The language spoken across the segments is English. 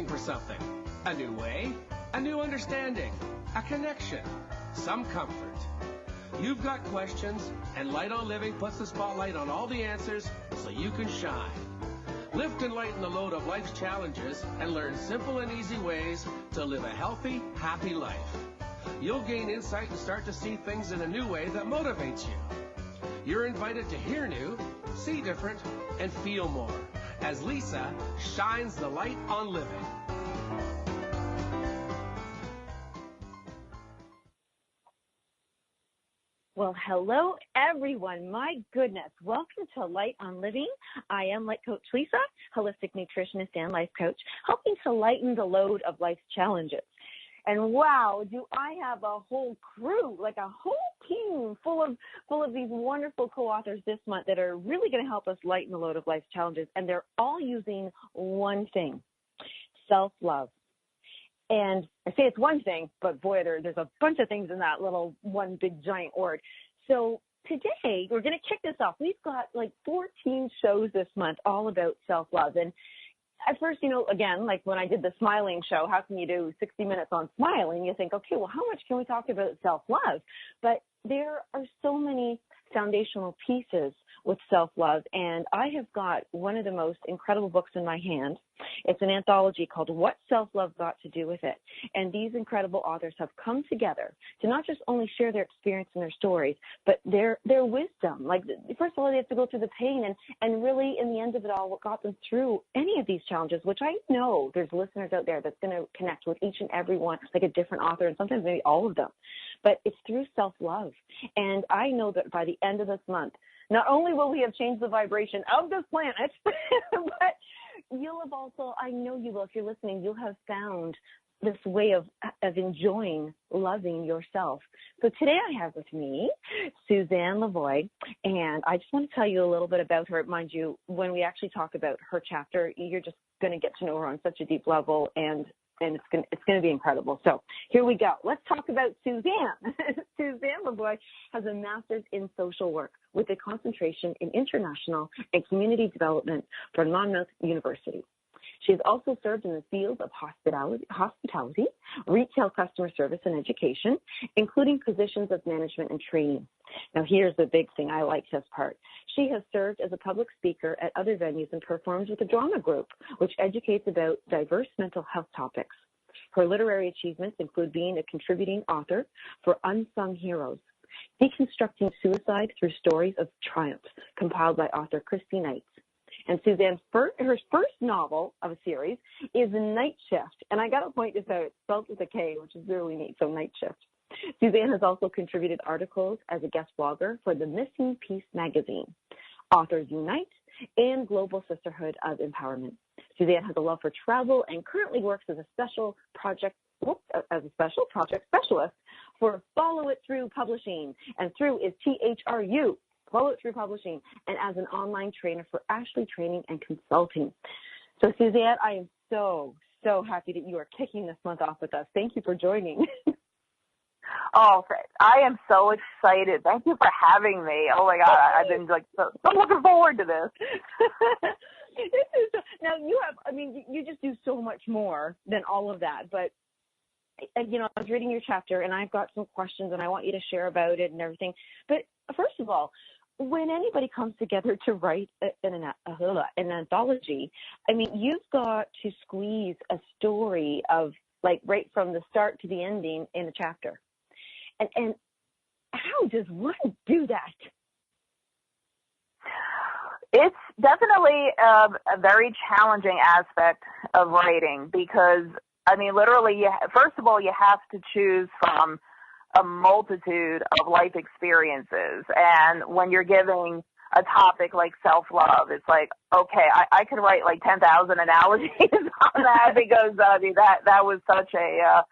searching for something. A new way, a new understanding, a connection, some comfort. You've got questions, and Light on Living puts the spotlight on all the answers so you can shine. Lift and lighten the load of life's challenges and learn simple and easy ways to live a healthy, happy life. You'll gain insight and start to see things in a new way that motivates you. You're invited to hear new, see different, and feel more as Lisa shines the light on living. Well, hello, everyone. My goodness. Welcome to Light on Living. I am Light Coach Lisa, holistic nutritionist and life coach, helping to lighten the load of life's challenges. And wow, do I have a whole crew, like a whole team full of these wonderful co-authors this month that are really going to help us lighten the load of life's challenges. And they're all using one thing, self-love. And I say it's one thing, but boy, there's a bunch of things in that little one big giant word. So today we're going to kick this off. We've got like 14 shows this month all about self-love. And at first, again, like when I did the smiling show, how can you do 60 minutes on smiling? You think, okay, well, how much can we talk about self-love? But there are so many foundational pieces with self-love, and I have got one of the most incredible books in my hand. It's an anthology called What Self-Love Got to Do with It, and these incredible authors have come together to not just only share their experience and their stories, but their wisdom. Like, first of all, they have to go through the pain, and really, in the end of it all, what got them through any of these challenges, which I know there's listeners out there that's going to connect with each and every one, like a different author, and sometimes maybe all of them. But it's through self-love, and I know that by the end of this month, not only will we have changed the vibration of this planet, but you'll have also, I know you will, if you're listening, you'll have found this way of enjoying loving yourself. So today I have with me Suzzane LaVoie, and I just want to tell you a little bit about her. Mind you, when we actually talk about her chapter, you're just going to get to know her on such a deep level, and it's going to be incredible. So here we go. Let's talk about Suzzane. Suzzane LaVoie has a master's in social work with a concentration in international and community development from Monmouth University. She has also served in the fields of hospitality, retail customer service, and education, including positions of management and training. Now, here's the big thing. I like this part. She has served as a public speaker at other venues and performs with a drama group, which educates about diverse mental health topics. Her literary achievements include being a contributing author for Unsung Heroes, Deconstructing Suicide Through Stories of Triumph, compiled by author Christy Knights. And Suzzane's her first novel of a series is Night Shift. And I got to point this out. It's spelled with a K, which is really neat, so Night Shift. Suzzaine has also contributed articles as a guest blogger for the Missing Piece magazine, Authors Unite, and Global Sisterhood of Empowerment. Suzzaine has a love for travel and currently works as a special project specialist for Follow It Through Publishing. And through is THRU. Follow It Through Publishing, and as an online trainer for Ashley Training and Consulting. So, Suzzane, I am so happy that you are kicking this month off with us. Thank you for joining. Oh, I am so excited. Thank you for having me. Oh, my God. I've been so looking forward to this. Now, you just do so much more than all of that. But, I was reading your chapter, and I've got some questions, and I want you to share about it and everything. But first of all, when anybody comes together to write an anthology, you've got to squeeze a story of, like, right from the start to the ending in a chapter. And how does one do that? It's definitely a very challenging aspect of writing because, literally, first of all, you have to choose from a multitude of life experiences. And when you're giving a topic like self-love, it's like, okay, I could write like 10,000 analogies on that because that was such a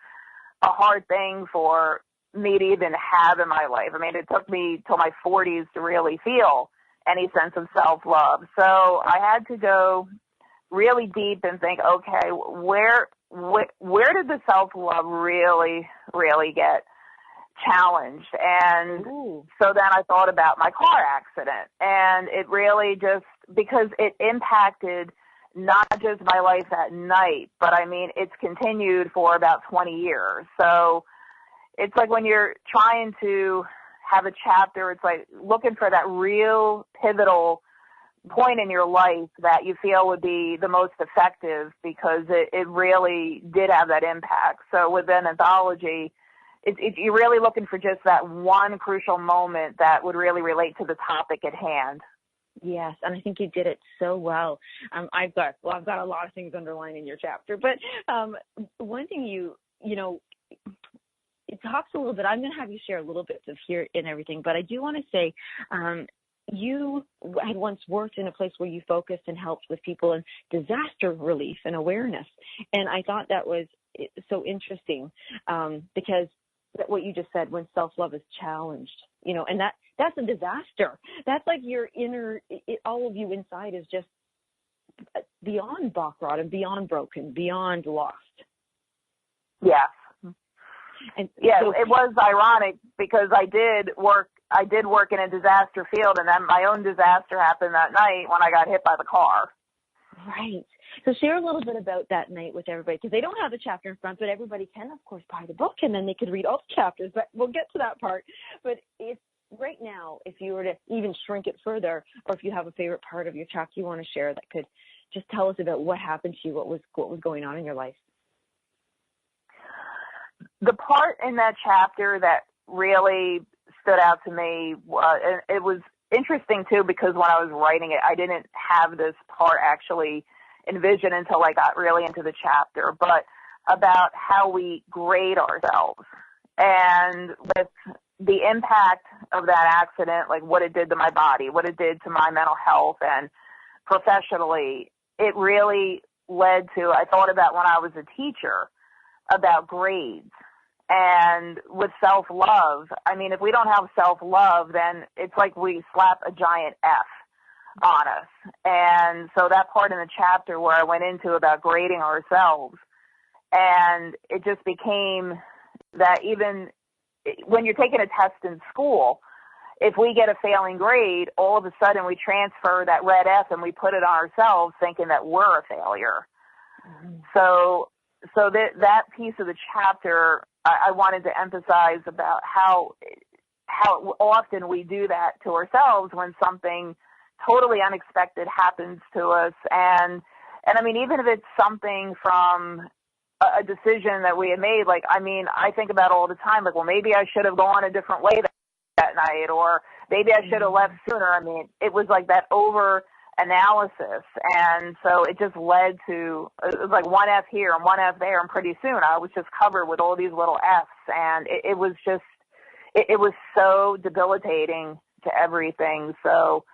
hard thing for me to even have in my life. It took me till my 40s to really feel any sense of self-love. So I had to go really deep and think, okay, where did the self-love really get challenged? And so then I thought about my car accident, and it really just, because it impacted not just my life at night, but I mean, it's continued for about 20 years. So it's like when you're trying to have a chapter, it's like looking for that real pivotal point in your life that you feel would be the most effective, because it really did have that impact. So with an anthology, you're really looking for just that one crucial moment that would really relate to the topic at hand. Yes, and I think you did it so well. I've got a lot of things underlined in your chapter, but one thing it talks a little bit. I'm going to have you share a little bit of here and everything, but I do want to say you had once worked in a place where you focused and helped with people in disaster relief and awareness, and I thought that was so interesting because what you just said, when self-love is challenged, and that's a disaster. That's like your inner, all of you inside is just beyond baccarat and beyond broken, beyond lost. Yes. And yeah, so, it was ironic because I did work in a disaster field, and then my own disaster happened that night when I got hit by the car. Right. So share a little bit about that night with everybody, because they don't have the chapter in front, but everybody can, of course, buy the book, and then they could read all the chapters. But we'll get to that part. But it's right now, if you were to even shrink it further, or if you have a favorite part of your chapter you want to share that could just tell us about what happened to you, what was going on in your life. The part in that chapter that really stood out to me, it was interesting too, because when I was writing it, I didn't have this part actually envisioned until I got really into the chapter, but about how we grade ourselves. And with the impact of that accident, like what it did to my body, what it did to my mental health and professionally, it really led to, I thought about when I was a teacher, about grades. And with self-love, I mean, if we don't have self-love, then it's like we slap a giant F on us. And so that part in the chapter where I went into about grading ourselves, and it just became that even when you're taking a test in school, if we get a failing grade, all of a sudden we transfer that red F and we put it on ourselves thinking that we're a failure. Mm-hmm. So that piece of the chapter, I wanted to emphasize about how often we do that to ourselves when something totally unexpected happens to us. And I mean, even if it's something from a decision that we had made, like, I mean, I think about all the time, like, well, maybe I should have gone a different way that night, or maybe I should have left sooner. I mean, it was like that over analysis, and so it just led to, it was like one F here and one F there, and pretty soon I was just covered with all these little Fs, and it was just, it was so debilitating to everything. So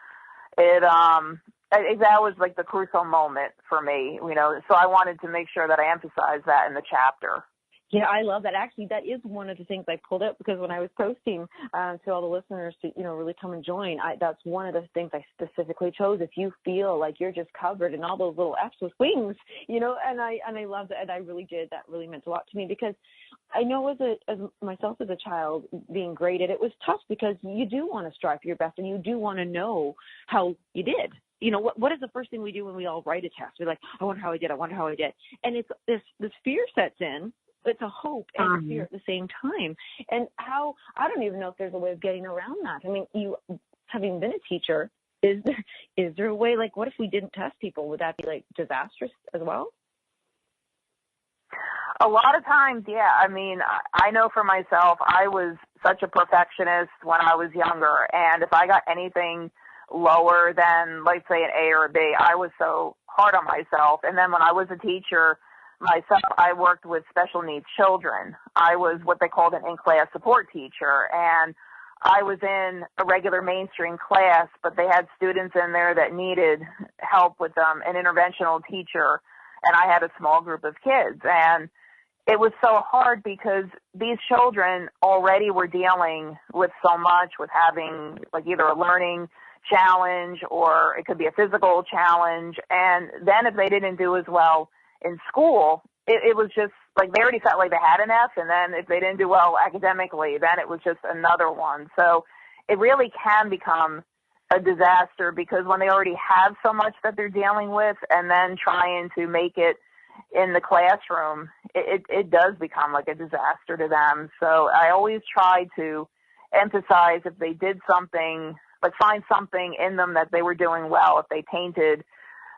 that was like the crucial moment for me, so I wanted to make sure that I emphasized that in the chapter. Yeah, I love that. Actually, that is one of the things I pulled up, because when I was posting to all the listeners to, really come and join, that's one of the things I specifically chose. If you feel like you're just covered in all those little F's with wings, and I love that. And I really did. That really meant a lot to me, because I know as myself as a child being graded, it was tough, because you do want to strive for your best, and you do want to know how you did. What is the first thing we do when we all write a test? We're like, I wonder how I did. And it's this fear sets in. It's a hope and a fear at the same time. And I don't even know if there's a way of getting around that. I mean, you, having been a teacher, is there a way, like, what if we didn't test people? Would that be, like, disastrous as well? A lot of times, yeah. I mean, I know for myself, I was such a perfectionist when I was younger. And if I got anything lower than, let's say, an A or a B, I was so hard on myself. And then when I was a teacher myself, I worked with special needs children. I was what they called an in-class support teacher, and I was in a regular mainstream class, but they had students in there that needed help with an interventional teacher, and I had a small group of kids. And it was so hard because these children already were dealing with so much, with having like either a learning challenge or it could be a physical challenge. And then if they didn't do as well in school, it was just like they already felt like they had an F, and then if they didn't do well academically, then it was just another one. So it really can become a disaster, because when they already have so much that they're dealing with and then trying to make it in the classroom, it does become like a disaster to them. So I always try to emphasize if they did something, like find something in them that they were doing well, if they painted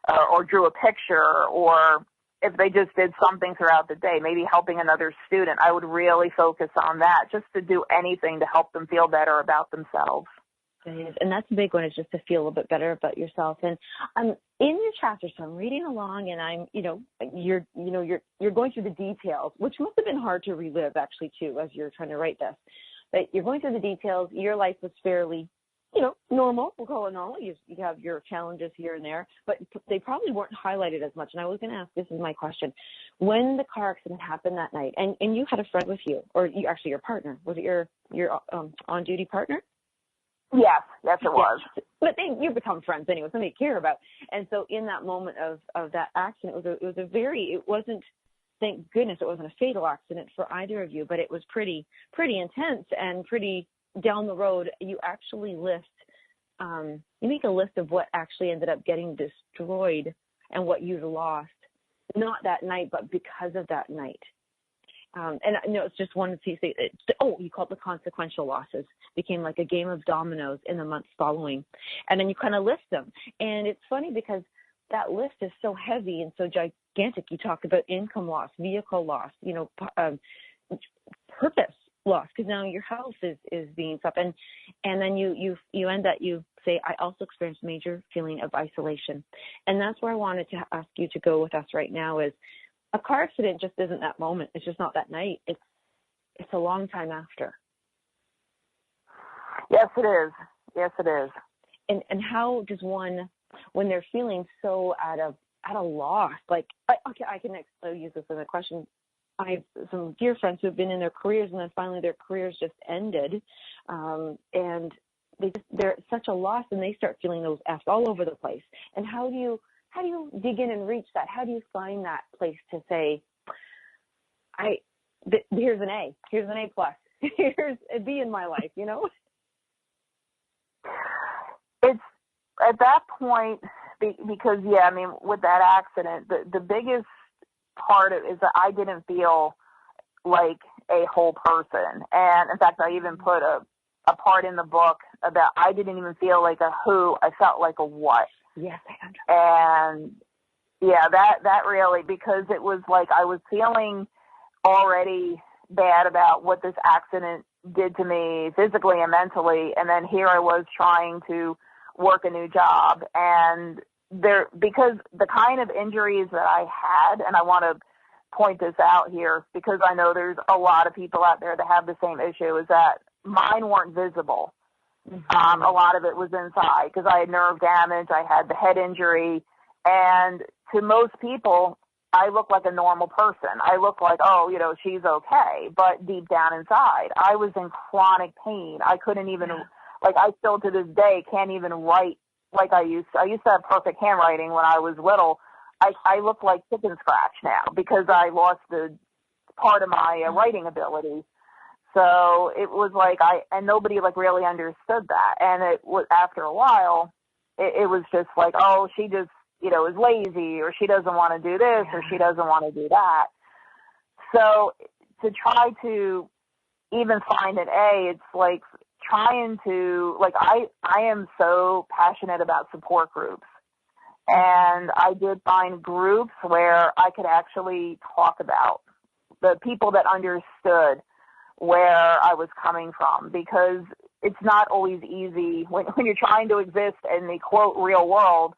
or drew a picture, or if they just did something throughout the day, maybe helping another student, I would really focus on that, just to do anything to help them feel better about themselves. And that's a big one, is just to feel a little bit better about yourself. And in your chapter, so I'm reading along, and you're going through the details, which must have been hard to relive actually too, as you're trying to write this. But you're going through the details. Your life was fairly, normal. We'll call it normal. You have your challenges here and there, but they probably weren't highlighted as much. And I was going to ask, this is my question: when the car accident happened that night, and you had a friend with you, or your partner, was it your on-duty partner? Yes, it was. Yes. But you become friends anyway, something you care about. And so in that moment of that accident, it wasn't, thank goodness it wasn't a fatal accident for either of you, but it was pretty intense and pretty down the road. You actually you make a list of what actually ended up getting destroyed and what you've lost, not that night, but because of that night. And I know it's just one piece. You call it the consequential losses. Became like a game of dominoes in the months following. And then you kind of list them. And it's funny because that list is so heavy and so gigantic. You talk about income loss, vehicle loss, purpose loss, because now your health is being stopped. And then you end up, you say, I also experienced major feeling of isolation. And that's where I wanted to ask you to go with us right now is, a car accident just isn't that moment. It's just not that night. It's a long time after. Yes, it is. Yes, it is. And how does one, when they're feeling so at a loss, like, I can use this as a question. I have some dear friends who have been in their careers, and then finally their careers just ended, and they're at such a loss, and they start feeling those F's all over the place. And how do you dig in and reach that? How do you find that place to say, here's an A plus, here's a B in my life, It's at that point, because, with that accident, the biggest part of it is that I didn't feel like a whole person. And in fact, I even put a part in the book about I didn't even feel like a who, I felt like a what. Yes, I understand. And that really, because it was like I was feeling already bad about what this accident did to me physically and mentally, and then here I was trying to work a new job, and because the kind of injuries that I had, and I want to point this out here because I know there's a lot of people out there that have the same issue, is that mine weren't visible. Mm-hmm. A lot of it was inside because I had nerve damage, I had the head injury, and to most people, I look like a normal person. I look like, she's okay, but deep down inside, I was in chronic pain. I couldn't even, I still to this day can't even write like I used to. I used to have perfect handwriting when I was little. I look like chicken scratch now because I lost the part of my writing ability. So it was like and nobody really understood that. And it was after a while, it was just like, she just, is lazy, or she doesn't want to do this, or she doesn't want to do that. So to try to even find an A, it's like trying to, I am so passionate about support groups. And I did find groups where I could actually talk about the people that understood where I was coming from, because it's not always easy when you're trying to exist in the quote real world,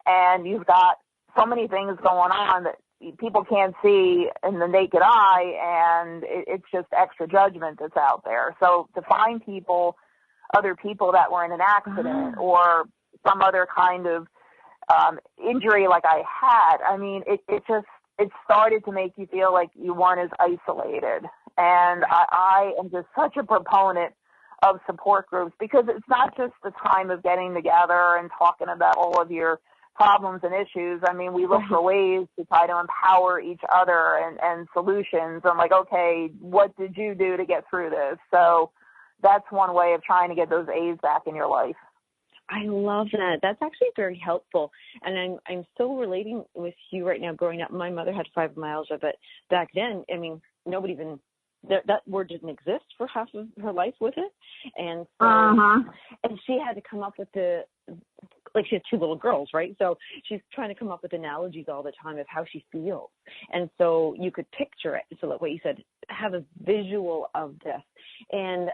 and you've got so many things going on that people can't see in the naked eye, and it's just extra judgment that's out there. So to find other people that were in an accident or some other kind of injury like I had, it started to make you feel like you weren't as isolated. And I am just such a proponent of support groups, because it's not just the time of getting together and talking about all of your problems and issues. We look for ways to try to empower each other and solutions. I'm like, okay, what did you do to get through this? So that's one way of trying to get those A's back in your life. I love that. That's actually very helpful. And I'm so relating with you right now. Growing up, my mother had fibromyalgia, but back then, I mean, nobody even, that word didn't exist for half of her life with it. And so, and she had to come up with like she has two little girls, right? So she's trying to come up with analogies all the time of how she feels. And so you could picture it. So like what you said, have a visual of this. And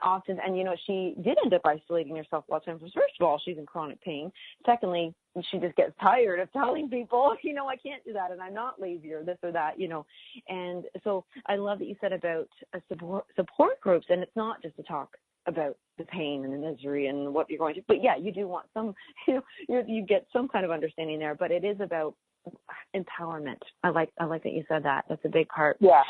often, and she did end up isolating herself a lot of times. First of all, she's in chronic pain. Secondly, she just gets tired of telling people, I can't do that and I'm not lazy or this or that, And so I love that you said about support groups, and it's not just to talk about the pain and the misery and what you're going through, but yeah, you do want some, you get some kind of understanding there, but it is about empowerment. I like that you said that. That's a big part. Yeah.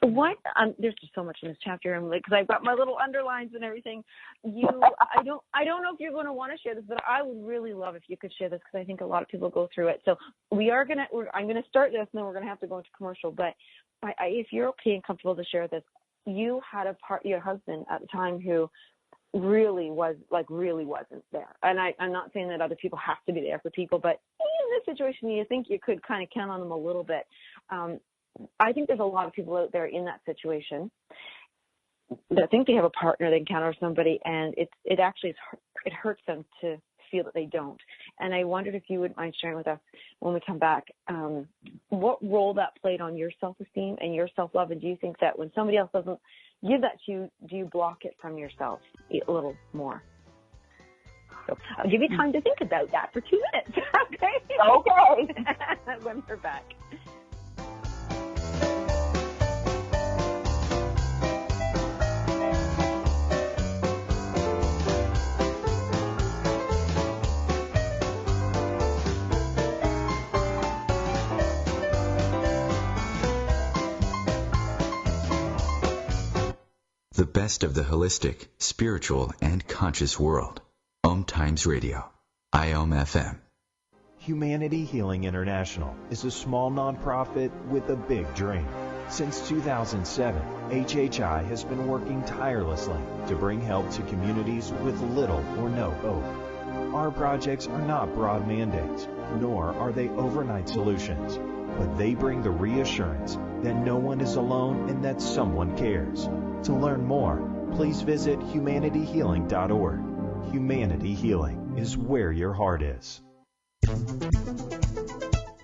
What there's just so much in this chapter. I'm like, because I've got my little underlines and everything. I don't know if you're going to want to share this, but I would really love if you could share this, because I think a lot of people go through it. So I'm gonna start this, and then we're gonna have to go into commercial. But if you're okay and comfortable to share this, you had your husband at the time who really wasn't there. And I'm not saying that other people have to be there for people, but in this situation, you think you could kind of count on them a little bit. I think there's a lot of people out there in that situation that think they have a partner, they encounter somebody, and it actually hurts them to feel that they don't. And I wondered if you would mind sharing with us when we come back, what role that played on your self-esteem and your self-love, and do you think that when somebody else doesn't give that to you, do you block it from yourself a little more? So I'll give you time to think about that for 2 minutes. Okay. When we're back. The best of the holistic, spiritual, and conscious world. Om Times Radio. IOM FM. Humanity Healing International is a small nonprofit with a big dream. Since 2007, HHI has been working tirelessly to bring help to communities with little or no hope. Our projects are not broad mandates, nor are they overnight solutions, but they bring the reassurance that no one is alone and that someone cares. To learn more, please visit humanityhealing.org. Humanity Healing is where your heart is.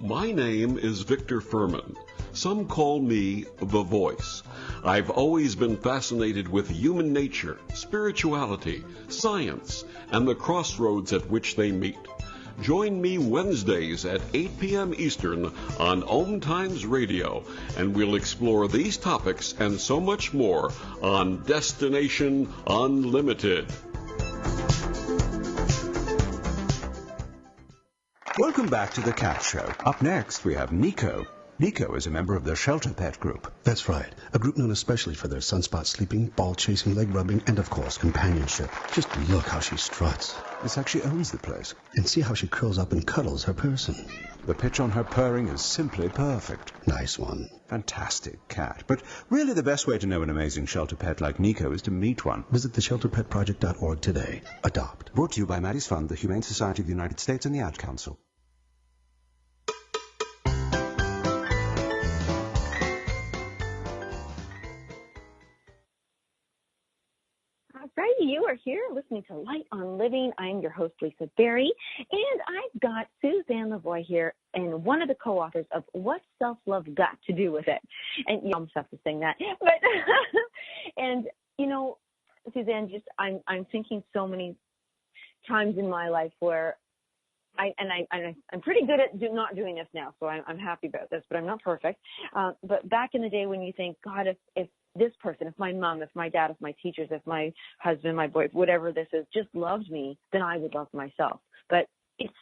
My name is Victor Furman. Some call me the Voice. I've always been fascinated with human nature, spirituality, science, and the crossroads at which they meet. Join me Wednesdays at 8 p.m. Eastern on Om Times Radio, and we'll explore these topics and so much more on Destination Unlimited. Welcome back to The Cat Show. Up next, we have Nico. Nico is a member of the Shelter Pet Group. That's right. A group known especially for their sunspot sleeping, ball chasing, leg rubbing, and of course, companionship. Just look how she struts. It's like she owns the place. And see how she curls up and cuddles her person. The pitch on her purring is simply perfect. Nice one. Fantastic cat. But really the best way to know an amazing shelter pet like Nico is to meet one. Visit theshelterpetproject.org today. Adopt. Brought to you by Maddie's Fund, the Humane Society of the United States, and the Ad Council. Right, you are here listening to Light on Living. I'm your host, Lisa Berry, and I've got Suzzane LaVoie here, and one of the co-authors of What's Self-Love Got to Do with It? And you almost have to sing that, but and Suzzane, I'm thinking so many times in my life where I'm pretty good at not doing this now, so I'm happy about this, but I'm not perfect. But back in the day when you think, God, if this person, if my mom, if my dad, if my teachers, if my husband, my boy, whatever this is, just loved me, then I would love myself. But it's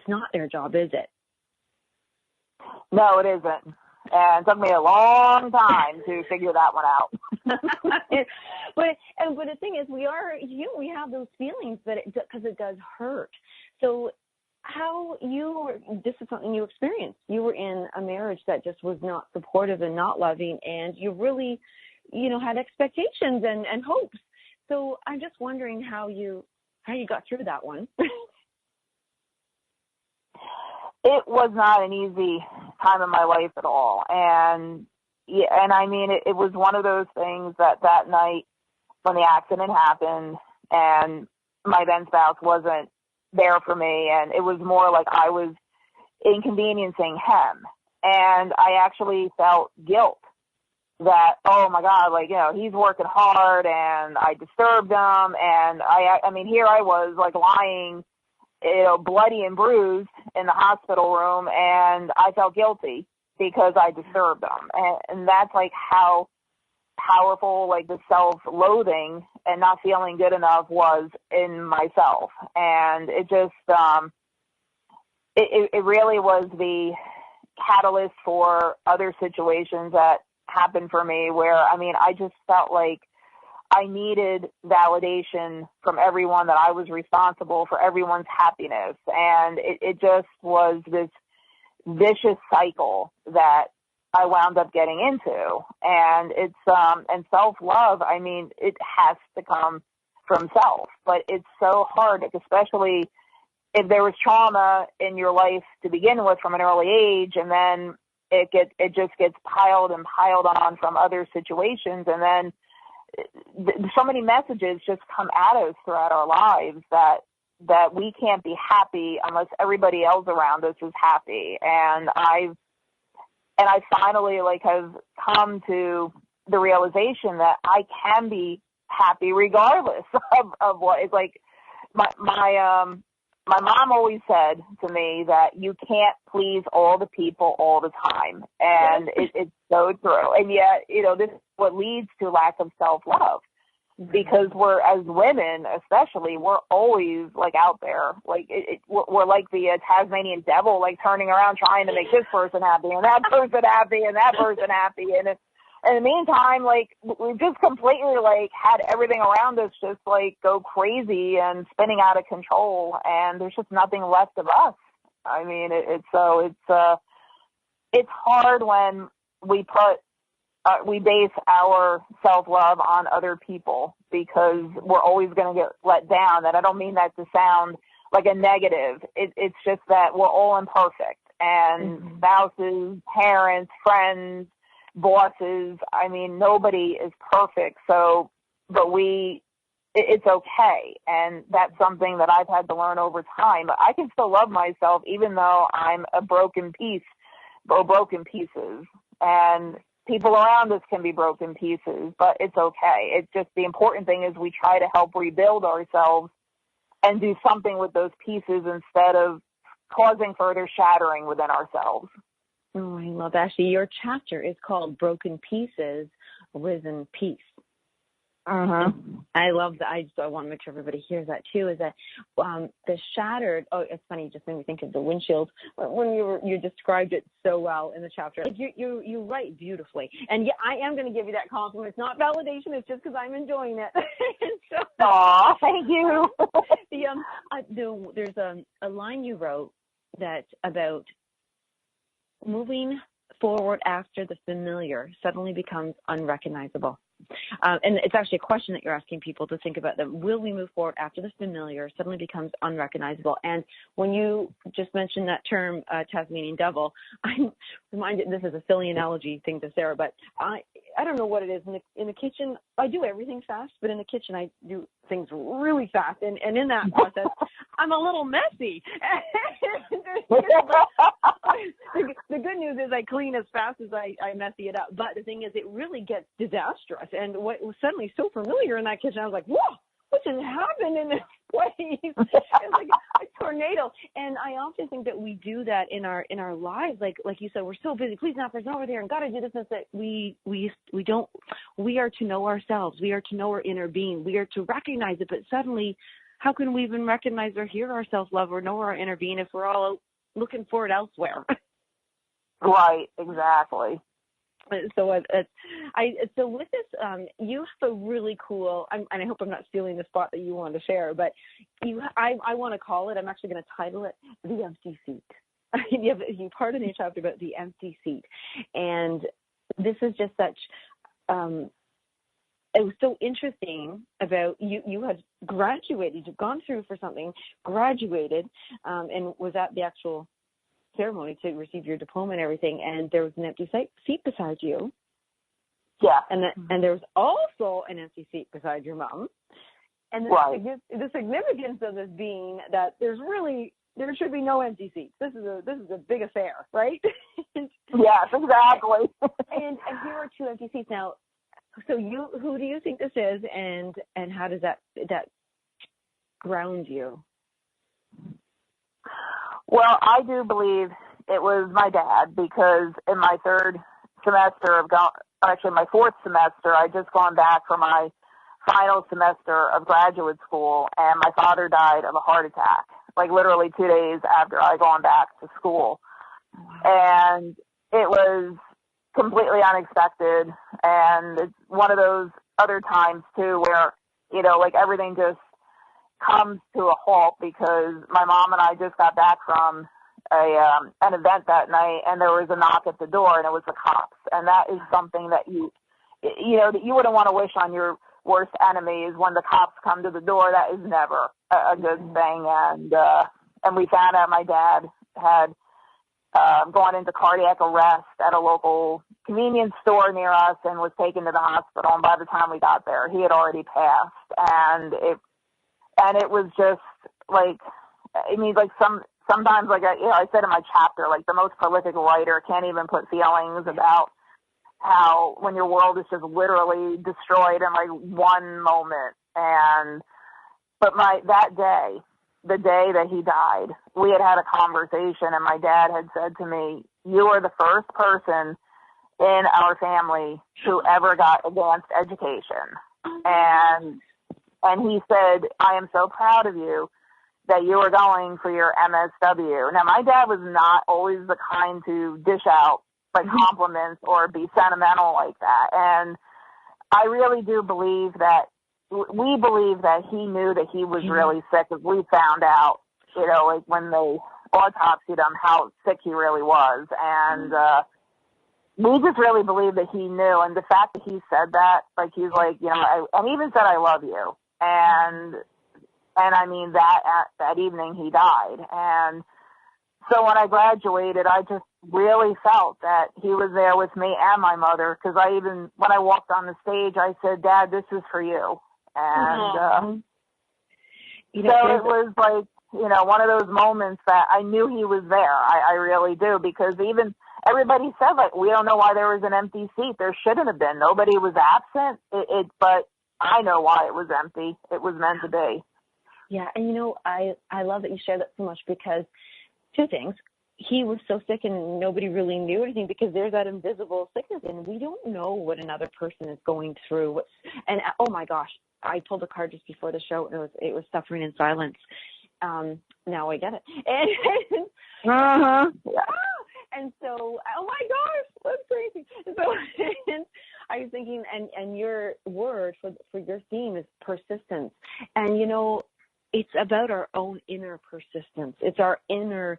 not their job, is it? No, it isn't. And it took me a long time to figure that one out. But the thing is, we have those feelings, because it does hurt. So this is something you experienced. You were in a marriage that just was not supportive and not loving, and you really, had expectations and hopes. So I'm just wondering how you how you got through that one. It was not an easy time in my life at all. And I mean, it was one of those things that night when the accident happened and my then spouse wasn't there for me, and it was more like I was inconveniencing him. And I actually felt guilt that, oh my God, like, you know, he's working hard and I disturbed him. And I mean, here I was like lying, you know, bloody and bruised in the hospital room, and I felt guilty because I disturbed him. And that's like how powerful like the self-loathing and not feeling good enough was in myself. And it just, it really was the catalyst for other situations that happened for me where, I mean, I just felt like I needed validation from everyone that I was responsible for everyone's happiness. And it just was this vicious cycle that I wound up getting into. And it's, and self-love, I mean, it has to come from self, but it's so hard, especially if there was trauma in your life to begin with from an early age, and then it just gets piled and piled on from other situations. And then so many messages just come at us throughout our lives that we can't be happy unless everybody else around us is happy. And I finally like have come to the realization that I can be happy regardless of what it's like. My mom always said to me that you can't please all the people all the time. And it's so true. And yet, you know, this is what leads to lack of self-love, because we're, as women especially, we're always like out there. Like we're like the Tasmanian devil, like turning around trying to make this person happy and that person happy and that person happy. And in the meantime, like we've just completely like had everything around us just like go crazy and spinning out of control, and there's just nothing left of us. I mean, it's hard when we base our self-love on other people, because we're always going to get let down. And I don't mean that to sound like a negative. It's just that we're all imperfect, and spouses, parents, friends, bosses, I mean, nobody is perfect. So, but it's okay. And that's something that I've had to learn over time. But I can still love myself even though I'm a broken piece, or broken pieces. And people around us can be broken pieces, but it's okay. It's just the important thing is we try to help rebuild ourselves and do something with those pieces instead of causing further shattering within ourselves. Oh, I love that. Actually, your chapter is called Broken Pieces, Risen Peace. I love that. I want to make sure everybody hears that too, is that the shattered, it's funny, you just made me think of the windshield when you described it so well in the chapter. Like you write beautifully. And yeah, I am going to give you that compliment. It's not validation, it's just because I'm enjoying it. Aw, thank you. There's a line you wrote that about moving forward after the familiar suddenly becomes unrecognizable. And it's actually a question that you're asking people to think about, that will we move forward after the familiar suddenly becomes unrecognizable? And when you just mentioned that term, Tasmanian devil, I'm reminded, this is a silly analogy thing to Sarah, but I don't know what it is. In the kitchen, I do everything fast, but in the kitchen, I do things really fast. And in that process, I'm a little messy. The good news is I clean as fast as I messy it up. But the thing is, it really gets disastrous. And what was suddenly so familiar in that kitchen, I was like, whoa, what just happened in this place? It's like a tornado. And I often think that we do that in our lives. Like you said, we're so busy. Please not, there's over there, and gotta do this. And that we don't. We are to know ourselves. We are to know our inner being. We are to recognize it. But suddenly, how can we even recognize or hear our self-love or know our inner being if we're all looking for it elsewhere? Right. Exactly. So so with this, you have a really cool, and I hope I'm not stealing the spot that you want to share, but I want to call it, I'm actually going to title it The Empty Seat. You part in your chapter about the empty seat. And this is just such it was so interesting about you had graduated, you've gone through for something, graduated, and was at the actual ceremony to receive your diploma and everything, and there was an empty seat beside you. Yeah. And there was also an empty seat beside your mom. And the significance of this being that there should be no empty seats. This is a big affair, right? Yes, exactly. and here are two empty seats now. So who do you think this is, and how does that ground you? Well, I do believe it was my dad, because in my my fourth semester, I just gone back for my final semester of graduate school, and my father died of a heart attack, like literally 2 days after I gone back to school. And it was completely unexpected, and it's one of those other times too where, like everything just comes to a halt, because my mom and I just got back from an event that night, and there was a knock at the door, and it was the cops. And that is something that that you wouldn't want to wish on your worst enemies. When the cops come to the door, that is never a good thing. And we found out my dad had gone into cardiac arrest at a local convenience store near us and was taken to the hospital. And by the time we got there, he had already passed. And it was just like, sometimes, like I said in my chapter, like the most prolific writer can't even put feelings about how when your world is just literally destroyed in like one moment. But that day, the day that he died, we had a conversation, and my dad had said to me, "You are the first person in our family who ever got advanced education." And he said, "I am so proud of you that you were going for your MSW." Now, my dad was not always the kind to dish out like compliments or be sentimental like that. And I really do believe that we believe that he knew that he was really sick, as we found out, like when they autopsied him, how sick he really was. And we just really believe that he knew. And the fact that he said that, like, he's like, and even said, "I love you." And I mean, that evening he died. And so when I graduated, I just really felt that he was there with me and my mother, because when I walked on the stage, I said, "Dad, this is for you." And so it was like, one of those moments that I knew he was there. I really do, because even everybody said, like, we don't know why there was an empty seat. There shouldn't have been. Nobody was absent. But I know why it was empty. It was meant to be. Yeah, and I love that you share that so much, because two things. He was so sick and nobody really knew anything, because there's that invisible sickness, and we don't know what another person is going through. And oh my gosh, I pulled a card just before the show, and it was suffering in silence. Now I get it. And so, oh my gosh, that's crazy. So and I was thinking, and your word for your theme is persistence. And it's about our own inner persistence. It's our inner,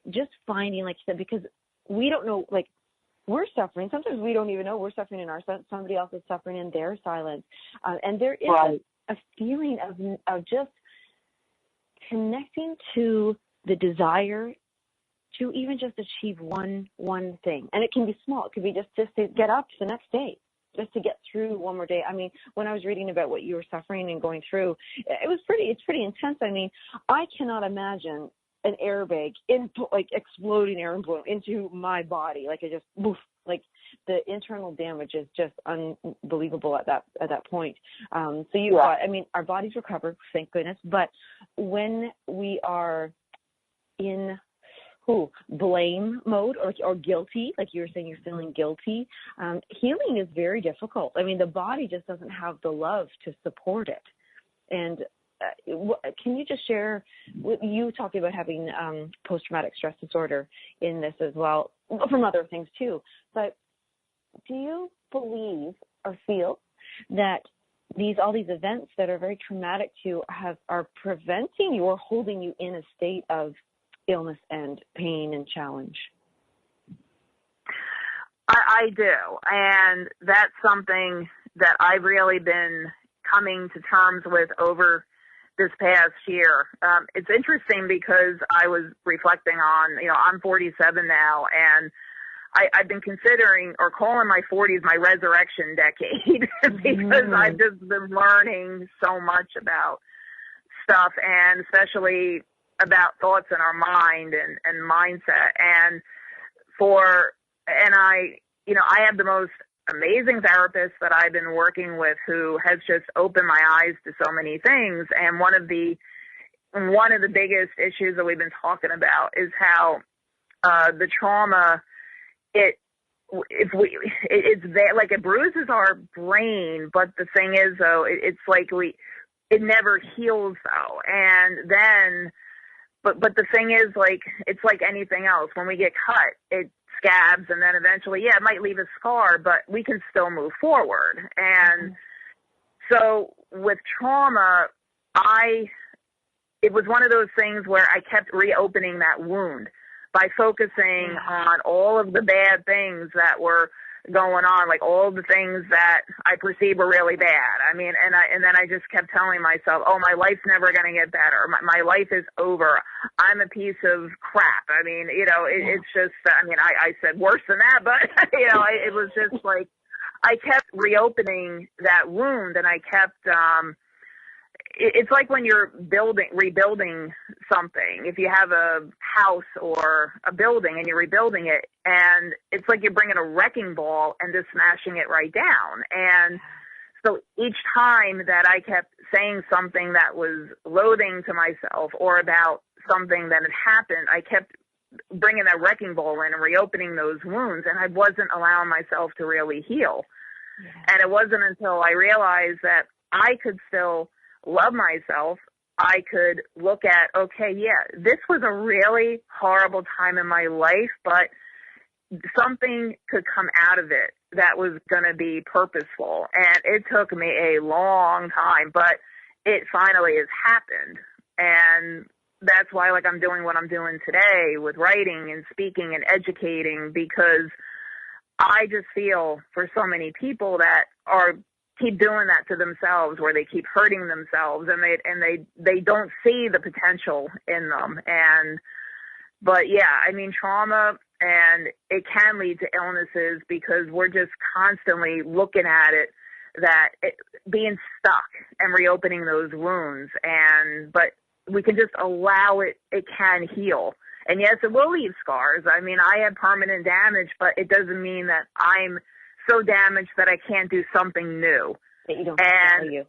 just finding, like you said, because we don't know, like, we're suffering. Sometimes we don't even know we're suffering in our silence. Somebody else is suffering in their silence. And there is a feeling of just connecting to the desire to even just achieve one thing. And it can be small. It could be just to get up to the next day, just to get through one more day. I mean, when I was reading about what you were suffering and going through, it's pretty intense. I mean, I cannot imagine an airbag exploding air and blowing into my body. Like, it just, woof, like the internal damage is just unbelievable at that point. Our bodies recover, thank goodness. But when we are in blame mode or guilty, like you were saying, you're feeling guilty, healing is very difficult. I mean, the body just doesn't have the love to support it. And can you just share, you talked about having post-traumatic stress disorder in this as well, from other things too, but do you believe or feel that all these events that are very traumatic to you are preventing you or holding you in a state of illness and pain and challenge? I do, and that's something that I've really been coming to terms with over this past year. It's interesting because I was reflecting on, I'm 47 now, and I've been considering or calling my 40s my resurrection decade because I've just been learning so much about stuff, and especially about thoughts in our mind and mindset. And I have the most amazing therapist that I've been working with who has just opened my eyes to so many things. And one of the biggest issues that we've been talking about is how the trauma, it's there, like it bruises our brain, but the thing is though, it's like it never heals though. And then, but the thing is, like, it's like anything else. When we get cut, it scabs, and then eventually, it might leave a scar, but we can still move forward. And so with trauma, it was one of those things where I kept reopening that wound by focusing on all of the bad things that were going on, like all the things that I perceived were really bad. I mean, and then I just kept telling myself, oh, my life's never going to get better. My life is over. I'm a piece of crap. I mean, it's just, I said worse than that, but, it was just like, I kept reopening that wound, and I kept, it's like when you're rebuilding something. If you have a house or a building and you're rebuilding it, and it's like you're bringing a wrecking ball and just smashing it right down. And so each time that I kept saying something that was loathing to myself or about something that had happened, I kept bringing that wrecking ball in and reopening those wounds, and I wasn't allowing myself to really heal. Yeah. And it wasn't until I realized that I could still love myself, I could look at, okay, this was a really horrible time in my life, but something could come out of it that was going to be purposeful. And it took me a long time, but it finally has happened. And that's why, like, I'm doing what I'm doing today with writing and speaking and educating, because I just feel for so many people that keep doing that to themselves, where they keep hurting themselves, and they don't see the potential in them. But trauma, and it can lead to illnesses because we're just constantly looking at it, being stuck and reopening those wounds. But we can just allow it can heal. And yes, it will leave scars. I mean, I have permanent damage, but it doesn't mean that I'm so damaged that I can't do something new. That you don't have value.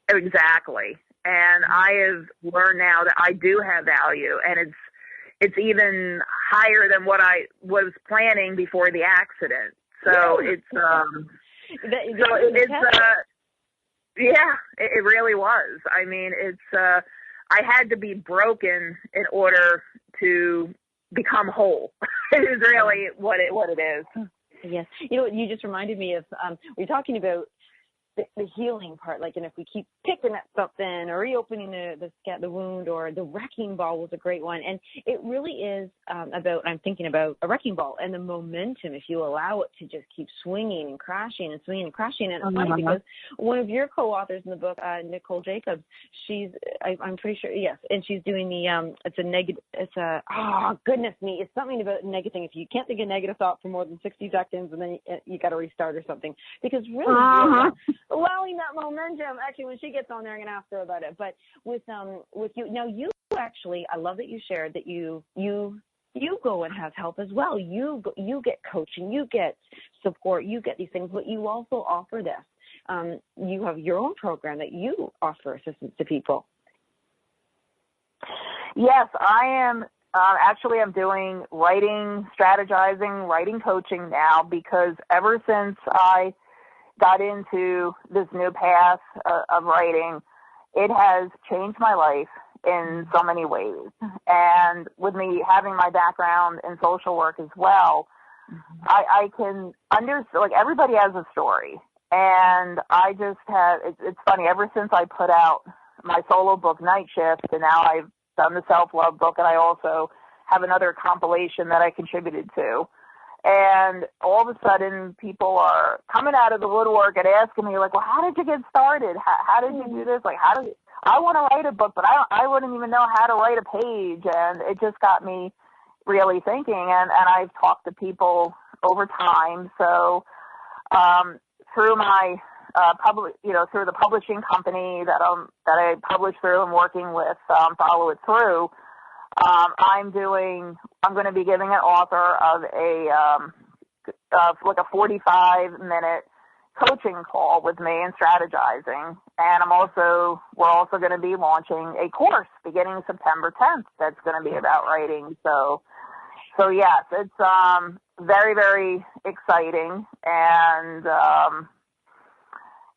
Exactly. And I have learned now that I do have value, and it's even higher than what I was planning before the accident. So it really was. I mean, I had to be broken in order to become whole. It is really what it is. Yes. You just reminded me of, we're talking about the healing part, like, and if we keep picking at something or reopening the wound, or the wrecking ball was a great one. And it really is I'm thinking about a wrecking ball and the momentum, if you allow it to just keep swinging and crashing and swinging and crashing. And it's funny because one of your co-authors in the book, Nicole Jacobs, I'm pretty sure, yes, and she's doing it's something about negative thing. If you can't think of negative thought for more than 60 seconds, and then you got to restart or something, because really, allowing that momentum. Actually, when she gets on there, I'm going to ask her about it. But with you now, you actually, I love that you shared that you go and have help as well. You get coaching, you get support, you get these things, but you also offer this. You have your own program that you offer assistance to people. Yes, I am. Actually, I'm doing writing, strategizing, writing coaching now, because ever since I got into this new path of writing, it has changed my life in so many ways. And with me having my background in social work as well, I can understand, like, everybody has a story. And I just have, it's funny, ever since I put out my solo book, Night Shift, and now I've done the self-love book, and I also have another compilation that I contributed to. And all of a sudden, people are coming out of the woodwork and asking me, like, well, how did you get started? How did you do this? Like, I want to write a book, but I wouldn't even know how to write a page. And it just got me really thinking. And I've talked to people over time. So through my through the publishing company that I publish through, I'm working with Follow It Through. I'm going to be giving an author of like a 45-minute coaching call with me and strategizing. And we're also going to be launching a course beginning September 10th that's going to be about writing. So yes, it's very, very exciting. And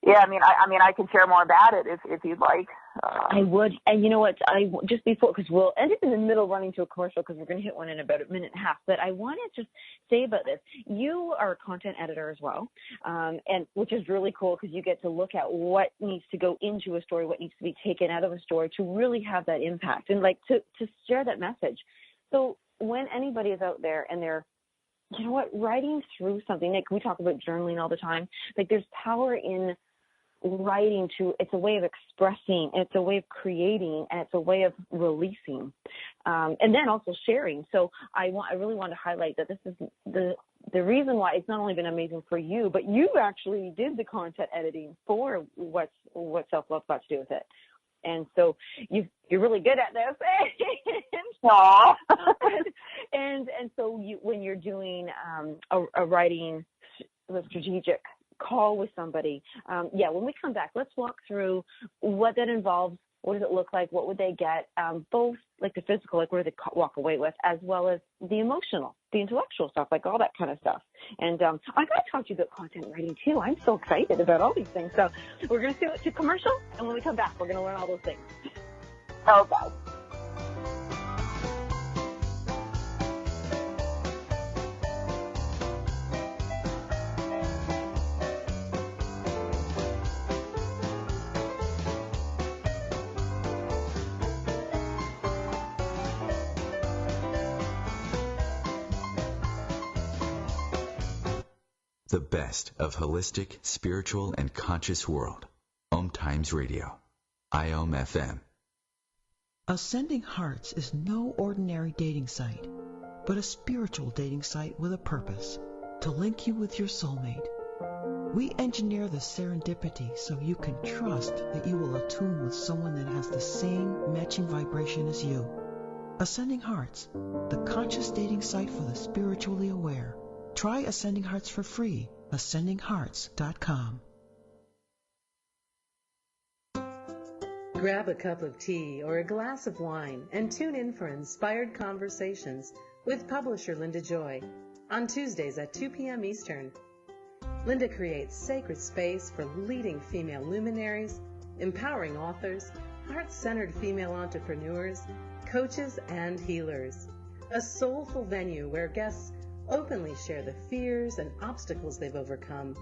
yeah, I mean, I can share more about it if you'd like. I would, and you know what? Just before, because we'll end up in the middle running to a commercial because we're going to hit one in about a minute and a half. But I want to just say about this: you are a content editor as well, and which is really cool because you get to look at what needs to go into a story, what needs to be taken out of a story to really have that impact, and like to share that message. So when anybody is out there and they're, you know what, writing through something, like we talk about journaling all the time, like there's power in writing it's a way of expressing, it's a way of creating, and it's a way of releasing, and then also sharing. So I really want to highlight that this is the reason why it's not only been amazing for you, but you actually did the content editing for what Self-Love got to do with it. And so you're really good at this. Aww. and so when you're doing a writing, a strategic call with somebody, when we come back, let's walk through what that involves. What does it look like? What would they get? Both like the physical, like what do they walk away with, as well as the emotional, the intellectual stuff, like all that kind of stuff. And I got to talk to you about content writing too. I'm so excited about all these things. So we're going to do it to commercial, and when we come back, we're going to learn all those things. Okay. The best of holistic, spiritual, and conscious world. Om Times Radio. IOM FM. Ascending Hearts is no ordinary dating site, but a spiritual dating site with a purpose, to link you with your soulmate. We engineer the serendipity so you can trust that you will attune with someone that has the same matching vibration as you. Ascending Hearts, the conscious dating site for the spiritually aware. Try Ascending Hearts for free. AscendingHearts.com. Grab a cup of tea or a glass of wine and tune in for Inspired Conversations with publisher Linda Joy on Tuesdays at 2 p.m. Eastern. Linda creates sacred space for leading female luminaries, empowering authors, heart-centered female entrepreneurs, coaches, and healers. A soulful venue where guests openly share the fears and obstacles they've overcome,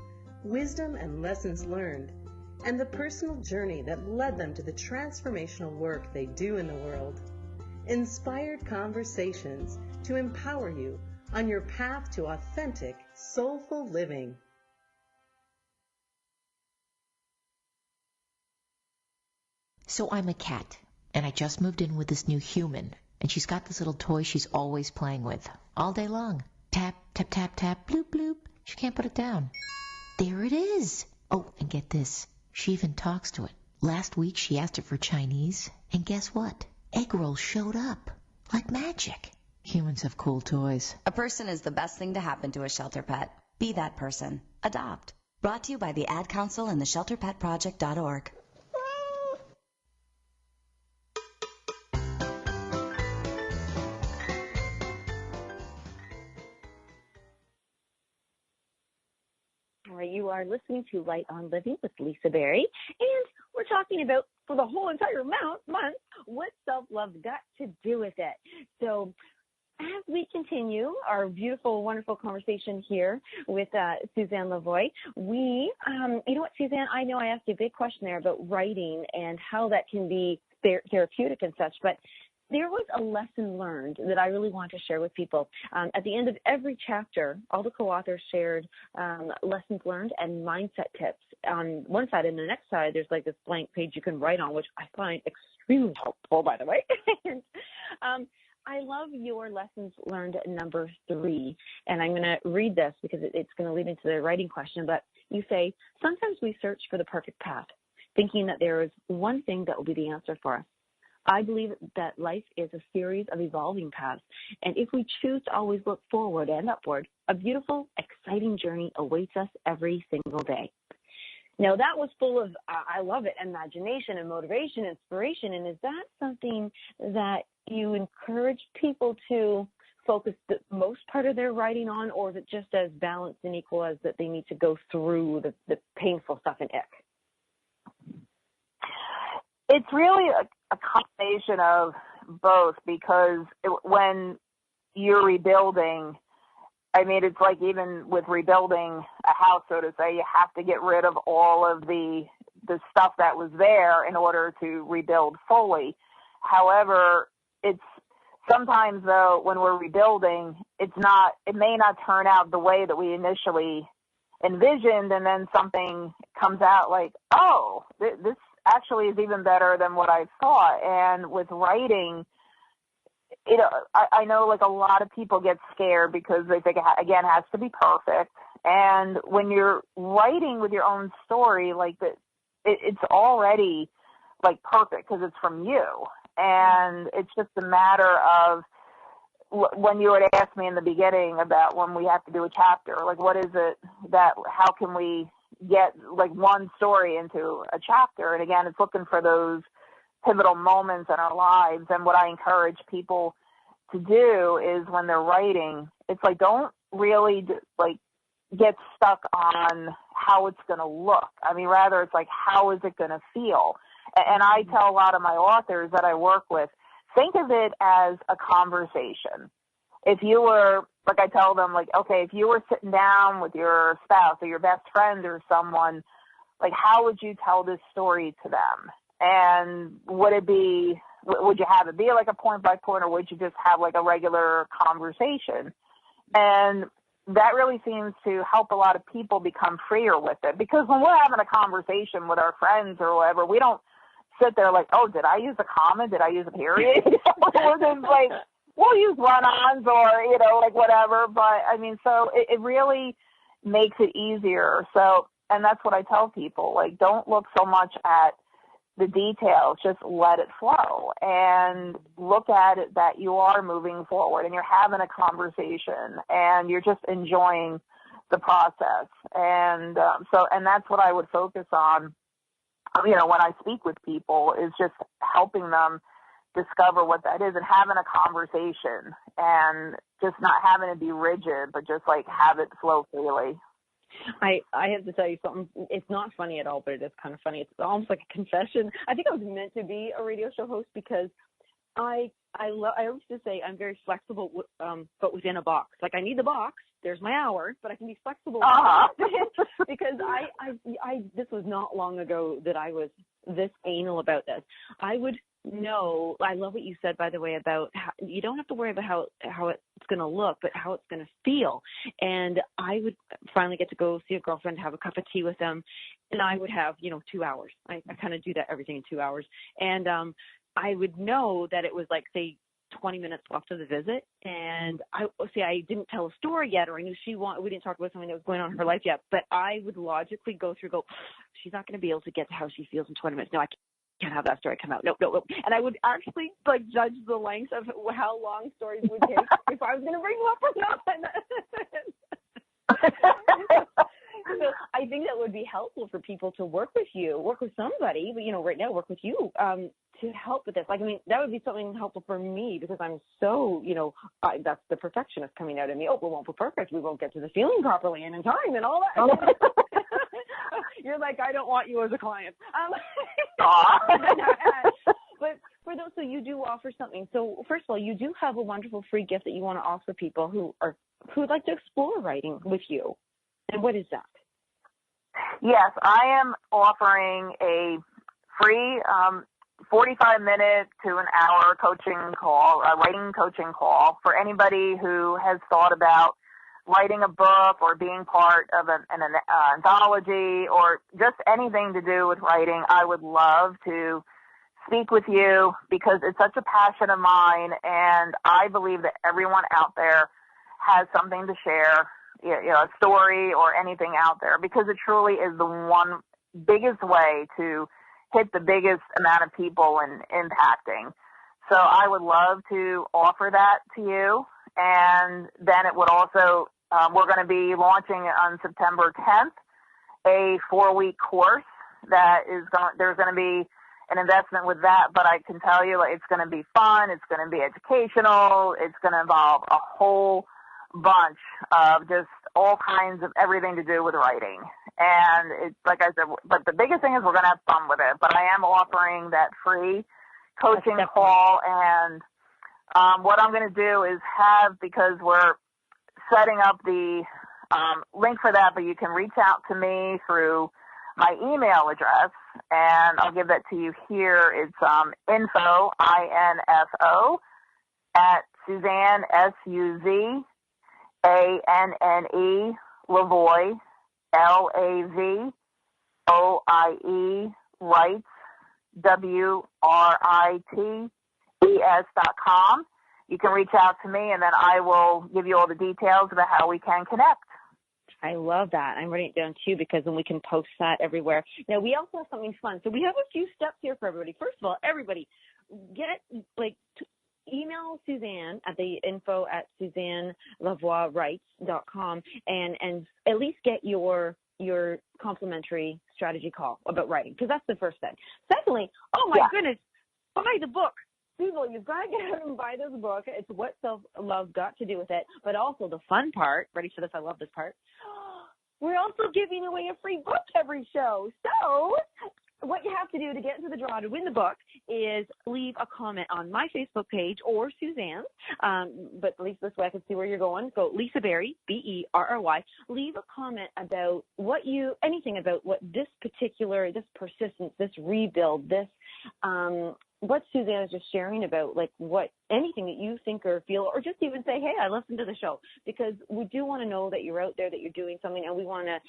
wisdom and lessons learned, and the personal journey that led them to the transformational work they do in the world. Inspired Conversations to empower you on your path to authentic, soulful living. So I'm a cat, and I just moved in with this new human, and she's got this little toy she's always playing with, all day long. Tap, tap, tap, tap, bloop, bloop. She can't put it down. There it is. Oh, and get this. She even talks to it. Last week she asked it for Chinese, and guess what? Egg rolls showed up. Like magic. Humans have cool toys. A person is the best thing to happen to a shelter pet. Be that person. Adopt. Brought to you by the Ad Council and the ShelterPetProject.org. You are listening to Light on Living with Lisa Berry, and we're talking about, for the whole entire month, what self-love got to do with it. So as we continue our beautiful, wonderful conversation here with Suzzane LaVoie, you know what, Suzzane, I know I asked you a big question there about writing and how that can be therapeutic and such, but there was a lesson learned that I really want to share with people. At the end of every chapter, all the co-authors shared lessons learned and mindset tips on one side, and the next side, there's like this blank page you can write on, which I find extremely helpful, by the way. And, I love your lessons learned number 3, and I'm going to read this because it's going to lead into the writing question, but you say, sometimes we search for the perfect path, thinking that there is one thing that will be the answer for us. I believe that life is a series of evolving paths, and if we choose to always look forward and upward, a beautiful, exciting journey awaits us every single day. Now, that was full of, I love it, imagination and motivation, inspiration, and is that something that you encourage people to focus the most part of their writing on, or is it just as balanced and equal as that they need to go through the painful stuff and ick? It's really a combination of both, because when you're rebuilding, I mean, it's like even with rebuilding a house, so to say, you have to get rid of all of the stuff that was there in order to rebuild fully. However, it's sometimes, though, when we're rebuilding, it may not turn out the way that we initially envisioned, and then something comes out like, oh, this actually is even better than what I thought. And with writing, I know like a lot of people get scared because they think, again, it has to be perfect. And when you're writing with your own story, like it's already like perfect because it's from you. And it's just a matter of, when you had asked me in the beginning about when we have to do a chapter, like what is it how can we get like one story into a chapter? And again, it's looking for those pivotal moments in our lives. And what I encourage people to do is when they're writing, it's like, don't really like get stuck on how it's going to look. I mean, rather it's like, how is it going to feel? And I tell a lot of my authors that I work with, think of it as a conversation. If you were, like I tell them, like, okay, if you were sitting down with your spouse or your best friend or someone, like, how would you tell this story to them? And would you have it be like a point by point, or would you just have like a regular conversation? And that really seems to help a lot of people become freer with it. Because when we're having a conversation with our friends or whatever, we don't sit there like, oh, did I use a comma? Did I use a period? We're just like, we'll use run-ons or, like whatever. But, I mean, so it really makes it easier. So, and that's what I tell people. Like, don't look so much at the details. Just let it flow and look at it that you are moving forward and you're having a conversation and you're just enjoying the process. And and that's what I would focus on, when I speak with people, is just helping them discover what that is and having a conversation and just not having to be rigid, but just like have it flow freely. I have to tell you something. It's not funny at all, but it is kind of funny. It's almost like a confession. I think I was meant to be a radio show host because I always just say I'm very flexible, but within a box. Like, I need the box. There's my hour, but I can be flexible because I this was not long ago that I was this anal about this. I would know. I love what you said, by the way, about how you don't have to worry about how it's going to look, but how it's going to feel. And I would finally get to go see a girlfriend, have a cup of tea with them, and I would have 2 hours. I kind of do that everything in 2 hours, and I would know that it was like, say, 20 minutes left of the visit, and I didn't tell a story yet, or I knew we didn't talk about something that was going on in her life yet, but I would logically go, she's not going to be able to get to how she feels in 20 minutes. No, I can't have that story come out. No. And I would actually judge the length of how long stories would take if I was going to bring them up or not. So I think that would be helpful for people to work with somebody, but right now work with you to help with this. Like, I mean, that would be something helpful for me because I'm so, that's the perfectionist coming out of me. Oh, we won't be perfect. We won't get to the feeling properly and in time and all that. You're like, I don't want you as a client. But for those, so you do offer something. So first of all, you do have a wonderful free gift that you want to offer people who would like to explore writing with you. And what is that? Yes, I am offering a free 45-minute to an hour coaching call, a writing coaching call for anybody who has thought about writing a book or being part of an anthology or just anything to do with writing. I would love to speak with you because it's such a passion of mine, and I believe that everyone out there has something to share, a story or anything out there, because it truly is the one biggest way to hit the biggest amount of people and impacting. So I would love to offer that to you. And then it would also, we're going to be launching on September 10th, a 4-week course that is there's going to be an investment with that, but I can tell you it's going to be fun. It's going to be educational. It's going to involve a whole bunch of just all kinds of everything to do with writing. And it's like I said, but the biggest thing is we're going to have fun with it. But I am offering that free coaching call. And what I'm going to do is because we're setting up the link for that, but you can reach out to me through my email address, and I'll give that to you here. It's info, I-N-F-O, at Suzzane, S-U-Z-A-N-N-E, LaVoie, L-A-V-O-I-E, Writes, WRITES.com. You can reach out to me, and then I will give you all the details about how we can connect. I love that. I'm writing it down too because then we can post that everywhere. Now, we also have something fun. So we have a few steps here for everybody. First of all, everybody, email Suzzane at the info at SuzzanneLaVoieWrites.com and at least get your complimentary strategy call about writing, because that's the first thing. Secondly, oh my goodness, buy the book. People, you've got to get out and buy this book. It's What Self-Love Got to Do with It. But also the fun part, ready for this? I love this part. We're also giving away a free book every show. So what you have to do to get into the draw to win the book is leave a comment on my Facebook page or Suzanne's. But at least this way I can see where you're going. Go Lisa Berry, B-E-R-R-Y. Leave a comment about anything about what this persistence, this rebuild, this, what Suzzane is just sharing about, like anything that you think or feel, or just even say, hey, I listened to the show, because we do want to know that you're out there, that you're doing something, and we want to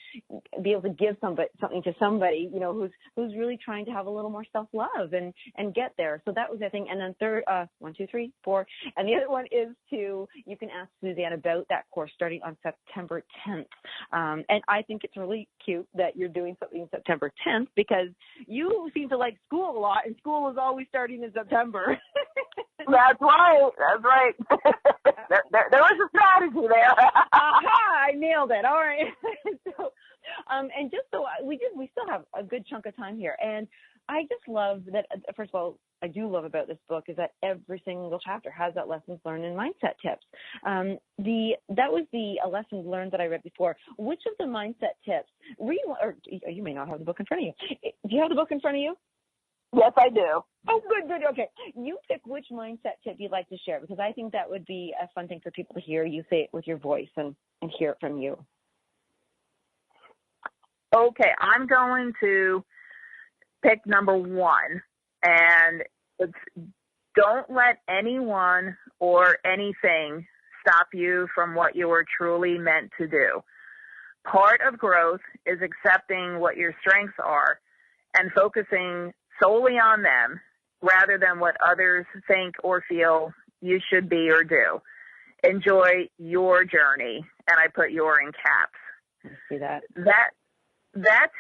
be able to give something to somebody, who's really trying to have a little more self-love and get there. So that was the thing. And then third, 1, 2, 3, 4. And the other one is you can ask Suzzane about that course starting on September 10th. And I think it's really cute that you're doing something September 10th, because you seem to like school a lot, and school is always starting in September. That's right. there was a strategy there. Aha, I nailed it. All right. So, and just so we still have a good chunk of time here, and I just love that. First of all, I do love about this book is that every single chapter has that lessons learned and mindset tips. That was the lessons learned that I read before. Which of the mindset tips? You may not have the book in front of you. Do you have the book in front of you? Yes, I do. Oh, good. Okay. You pick which mindset tip you'd like to share, because I think that would be a fun thing for people to hear you say it with your voice and hear it from you. Okay, I'm going to pick number 1, and it's don't let anyone or anything stop you from what you were truly meant to do. Part of growth is accepting what your strengths are and focusing solely on them rather than what others think or feel you should be or do. Enjoy your journey, and I put your in caps. I see that. That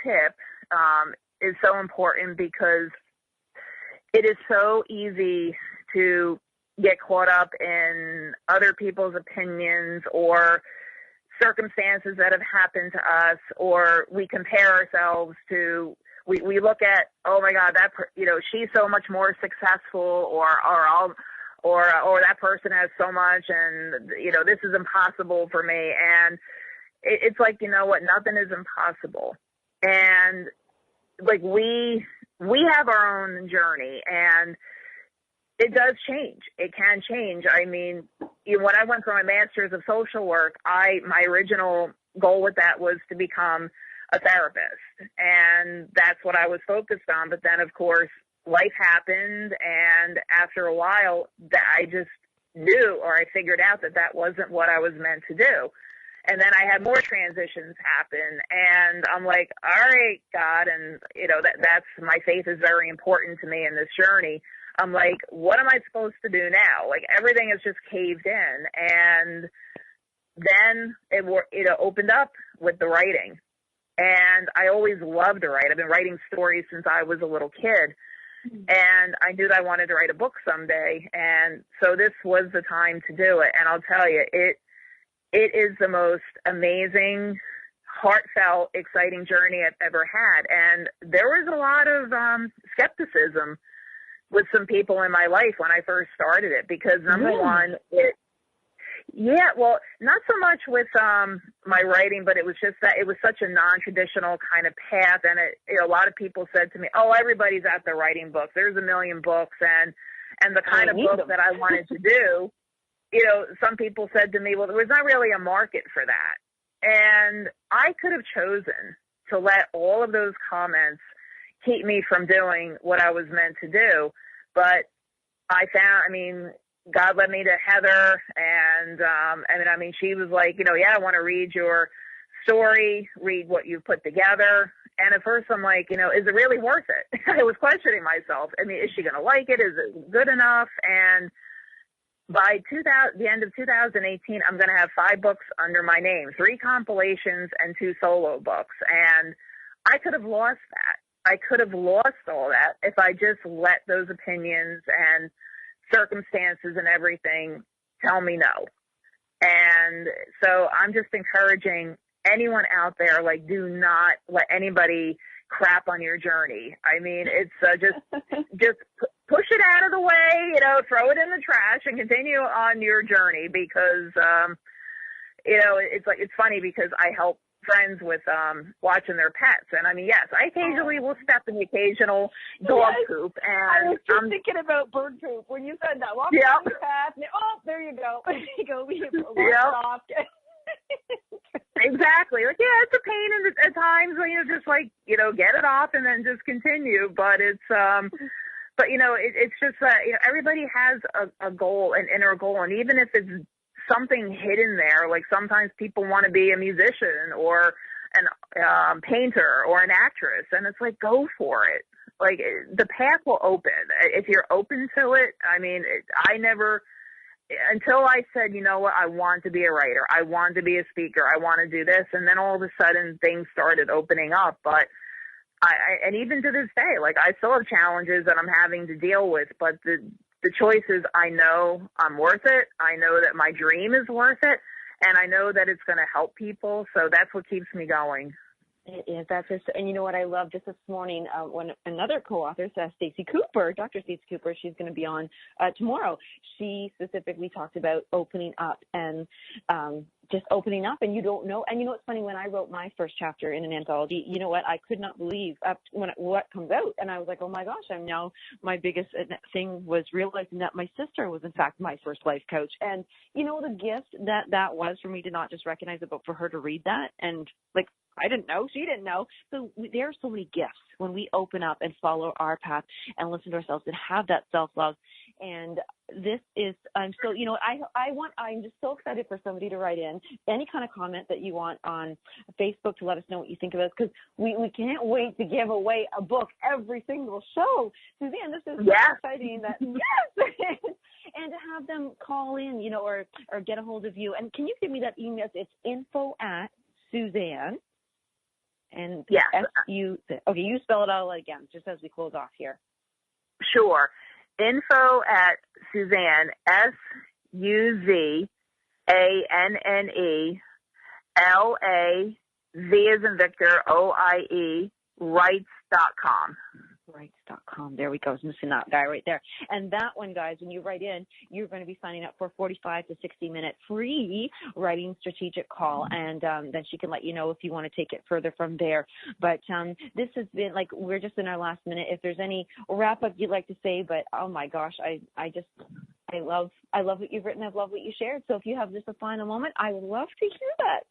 tip is so important because it is so easy to get caught up in other people's opinions or circumstances that have happened to us, or we compare ourselves to. We look at, oh my God, she's so much more successful, or that person has so much, and this is impossible for me. And it's like, you know what, nothing is impossible. And like we have our own journey, and it does change. It can change. I mean, when I went for my master's of social work, my original goal with that was to become a therapist, and that's what I was focused on. But then, of course, life happened, and after a while, I just knew, or I figured out that wasn't what I was meant to do. And then I had more transitions happen, and I'm like, all right, God, and that's my faith is very important to me in this journey. I'm like, what am I supposed to do now? Like, everything is just caved in, and then it opened up with the writing. And I always loved to write. I've been writing stories since I was a little kid. And I knew that I wanted to write a book someday. And so this was the time to do it. And I'll tell you, it is the most amazing, heartfelt, exciting journey I've ever had. And there was a lot of skepticism with some people in my life when I first started it, because number one, not so much with my writing, but it was just that it was such a non-traditional kind of path, and a lot of people said to me, "Oh, everybody's out there writing books. There's a million books," and the kind of book that I wanted to do, some people said to me, "Well, there was not really a market for that," and I could have chosen to let all of those comments keep me from doing what I was meant to do, but God led me to Heather, and she was like, I want to read your story, read what you put together. And at first I'm like, is it really worth it? I was questioning myself. Is she going to like it? Is it good enough? And by the end of 2018, I'm going to have 5 books under my name, 3 compilations and 2 solo books. And I could have lost that. I could have lost all that if I just let those opinions and circumstances and everything tell me no. And so I'm just encouraging anyone out there, like, do not let anybody crap on your journey. It's just push it out of the way, throw it in the trash and continue on your journey, because it's funny because I help friends with watching their pets, and yes, I occasionally will step in the occasional dog poop, and I was just thinking about bird poop when you said that. Walk down the path, and, there you go. We walk it off. Exactly. It's a pain at times when you just get it off and then just continue, but it's it's just that everybody has a goal, an inner goal, and even if it's something hidden there, like sometimes people want to be a musician or an painter or an actress, and it's like, go for it. Like, the path will open if you're open to it. I never, until I said, I want to be a writer, I want to be a speaker, I want to do this, and then all of a sudden things started opening up. But and even to this day, I still have challenges that I'm having to deal with, but the choice is, I know I'm worth it. I know that my dream is worth it, and I know that it's going to help people. So that's what keeps me going. It is. And you know what I love just this morning, when another co-author, Stacey Cooper, Dr. Stacey Cooper, she's going to be on tomorrow. She specifically talked about opening up and just opening up, and you don't know. And it's funny, when I wrote my first chapter in an anthology, you know what, I could not believe what comes out. And I was like, oh my gosh, my biggest thing was realizing that my sister was in fact my first life coach. And the gift that was for me to not just recognize it, but for her to read that. And I didn't know, she didn't know. So there are so many gifts when we open up and follow our path and listen to ourselves and have that self-love. And this is, I'm just so excited for somebody to write in any kind of comment that you want on Facebook to let us know what you think of us, because we can't wait to give away a book every single show. Suzzane, this is so exciting that, yes! And to have them call in, or get a hold of you. And can you give me that email? It's info@Suzzane. And you spell it out again, just as we close off here. Sure. info@Suzzane, SUZANNE, LAV as in Victor, OIE, rights.com. Rights.com. There we go. I was missing that guy right there. And that one, guys, when you write in, you're going to be signing up for a 45 to 60-minute free writing strategic call. And then she can let you know if you want to take it further from there. But this has been, we're just in our last minute. If there's any wrap-up you'd like to say, but oh my gosh, I love what you've written. I love what you shared. So if you have just a final moment, I would love to hear that.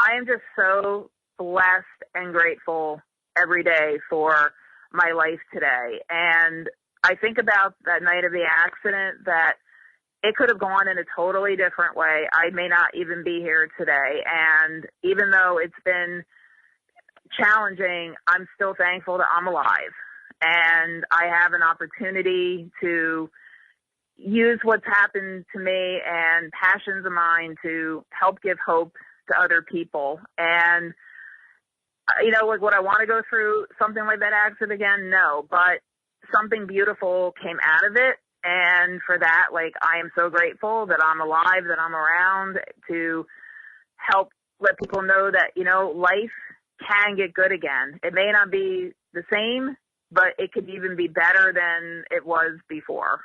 I am just so blessed and grateful every day for my life today. And I think about that night of the accident, that it could have gone in a totally different way. I may not even be here today. And even though it's been challenging, I'm still thankful that I'm alive. And I have an opportunity to use what's happened to me and passions of mine to help give hope to other people. And, you know, like, would I want to go through something like that accident again? No, but something beautiful came out of it. And for that, like, I am so grateful that I'm alive, that I'm around to help let people know that, you know, life can get good again. It may not be the same, but it could even be better than it was before.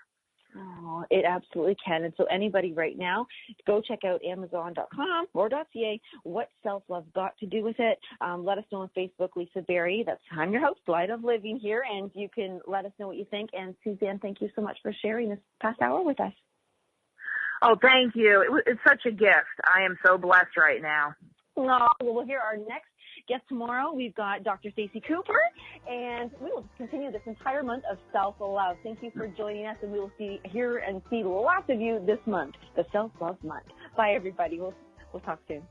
Oh, it absolutely can. And so anybody right now, go check out Amazon.com or .ca. What self-love got to do with it? Let us know on Facebook, Lisa Berry. I'm your host, Light of Living here, and you can let us know what you think. And Suzzane, thank you so much for sharing this past hour with us. Oh, thank you. It's such a gift. I am so blessed right now. Oh, we'll hear our next guest tomorrow. We've got Dr. Stacey Cooper, and we will continue this entire month of self-love. Thank you for joining us, and we will hear and see lots of you this month, the self-love month. Bye, everybody. We'll talk soon.